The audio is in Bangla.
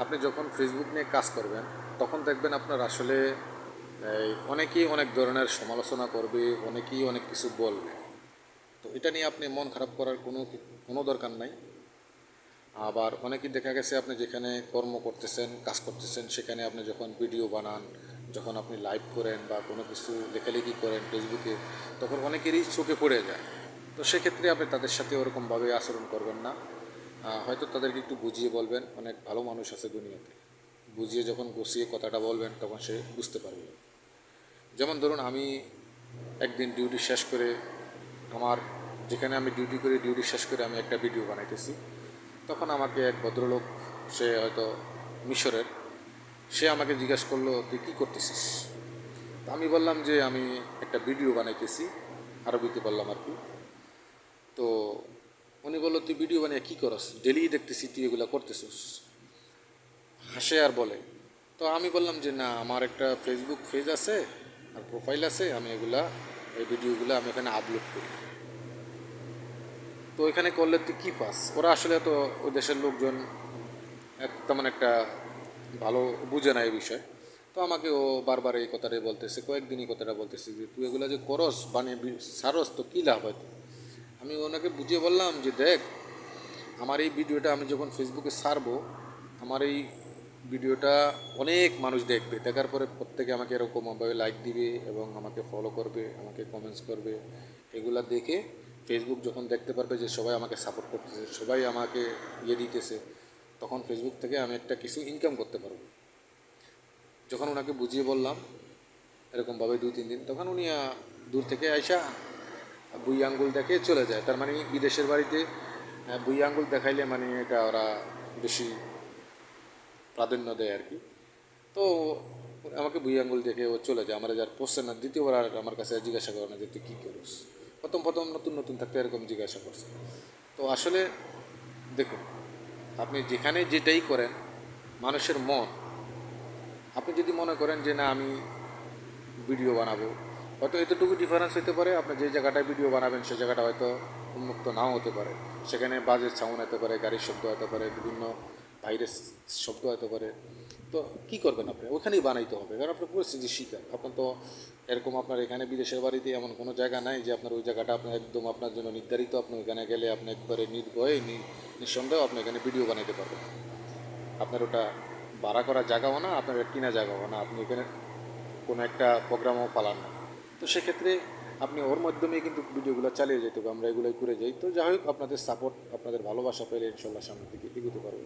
আপনি যখন ফেসবুক নিয়ে কাজ করবেন তখন দেখবেন আপনার আসলে অনেকেই অনেক ধরনের সমালোচনা করবে, অনেকেই অনেক কিছু বলবে। তো এটা নিয়ে আপনি মন খারাপ করার কোনো দরকার নাই। আবার অনেকেই দেখা গেছে আপনি যেখানে কর্ম করতেছেন, কাজ করতেছেন, সেখানে আপনি যখন ভিডিও বানান, যখন আপনি লাইভ করেন বা কোনো কিছু লেখালেখি করেন ফেসবুকে, তখন অনেকেরই চোখে পড়ে যায়। তো সেক্ষেত্রে আপনি তাদের সাথে ওরকমভাবে আচরণ করবেন না। হয়তো তাদেরকে একটু বুঝিয়ে বলবেন। অনেক ভালো মানুষ আছে দুনিয়াতে, বুঝিয়ে যখন গুছিয়ে কথাটা বলবেন তখন সে বুঝতে পারবে। যেমন ধরুন, আমি একদিন ডিউটি শেষ করে আমার যেখানে আমি ডিউটি করি, ডিউটি শেষ করে আমি একটা ভিডিও বানাইতেছি। তখন আমাকে এক ভদ্রলোক, সে হয়তো মিশরের, সে আমাকে জিজ্ঞেস করলো, তুই কী করতেছিস? তো আমি বললাম যে আমি একটা ভিডিও বানাইতেছি, আরবিতে বললাম আর কি। তো উনি বললো, তুই ভিডিও বানিয়ে কী করস? ডেলি দেখতেছি তুই এগুলো করতেছিস। হাসে আর বলে। তো আমি বললাম যে না, আমার একটা ফেসবুক পেজ আছে আর প্রোফাইল আছে, আমি এই ভিডিওগুলো আমি এখানে আপলোড করি। তো এখানে করলে তুই কী পাস? ওরা আসলে তো ওই দেশের লোকজন তেমন একটা ভালো বুঝে না এই বিষয়। তো আমাকে ও বারবার এই কথাটাই বলতেছে, কয়েকদিন এই কথাটা বলতেছে যে তুই এগুলো যে করস বানিয়ে সারস, তো কী লাভ হয়তো? আমি ওনাকে বুঝিয়ে বললাম যে দেখ, আমার এই ভিডিওটা আমি যখন ফেসবুকে ছাড়বো, আমার এই ভিডিওটা অনেক মানুষ দেখবে, দেখার পরে প্রত্যেকে আমাকে এরকমভাবে লাইক দিবে এবং আমাকে ফলো করবে, আমাকে কমেন্টস করবে। এগুলা দেখে ফেসবুক যখন দেখতে পারবে যে সবাই আমাকে সাপোর্ট করতেছে, সবাই আমাকে দিতেছে, তখন ফেসবুক থেকে আমি একটা কিছু ইনকাম করতে পারবো। যখন ওনাকে বুঝিয়ে বললাম এরকমভাবে 2-3 দিন, তখন উনি দূর থেকে আইসা বুই আঙ্গুল দেখে চলে যায়। তার মানে বিদেশের বাড়িতে বুই আঙ্গুল দেখাইলে মানে এটা ওরা বেশি প্রাধান্য দেয় আর কি। তো আমাকে বুই আঙ্গুল দেখে ও চলে যায়, আমার যার পোষছে না। দ্বিতীয়বার আর আমার কাছে জিজ্ঞাসা করে না যে তুই কী করিস। প্রথম প্রথম নতুন নতুন থাকতে এরকম জিজ্ঞাসা করছে। তো আসলে দেখুন, আপনি যেখানে যেটাই করেন, মানুষের মন, আপনি যদি মনে করেন যে না আমি ভিডিও বানাবো, হয়তো এতটুকু ডিফারেন্স হতে পারে, আপনি যে জায়গাটায় ভিডিও বানাবেন সেই জায়গাটা হয়তো উন্মুক্ত নাও হতে পারে। সেখানে বাজের সাউন্ড হতে পারে, গাড়ির শব্দ হতে পারে, বিভিন্ন বাইরের শব্দ হতে পারে। তো কী করবেন আপনি? ওখানেই বানাইতে হবে, কারণ আপনার পরিস্থিতির শিকার। আপনার তো এরকম আপনার এখানে বিদেশের বাড়িতে এমন কোনো জায়গা নাই যে আপনার ওই জায়গাটা আপনার একদম আপনার জন্য নির্ধারিত। আপনি ওইখানে গেলে আপনি একবারে নির্ভয়ে নিঃসন্দেহে আপনি এখানে ভিডিও বানাইতে পারবেন। আপনার ওটা ভাড়া করা জায়গাও না, আপনার কিনা জায়গাও না, আপনি এখানে কোনো একটা প্রোগ্রামও পালান না। তো সেক্ষেত্রে আপনি ওর মাধ্যমেই কিন্তু ভিডিওগুলো চালিয়ে যেতে হবে। আমরা এগুলোই করে যাই। তো যাই হোক, আপনাদের সাপোর্ট, আপনাদের ভালোবাসা পেলে ইনশাল্লাহ সামনের দিকে এগোতে পারবো।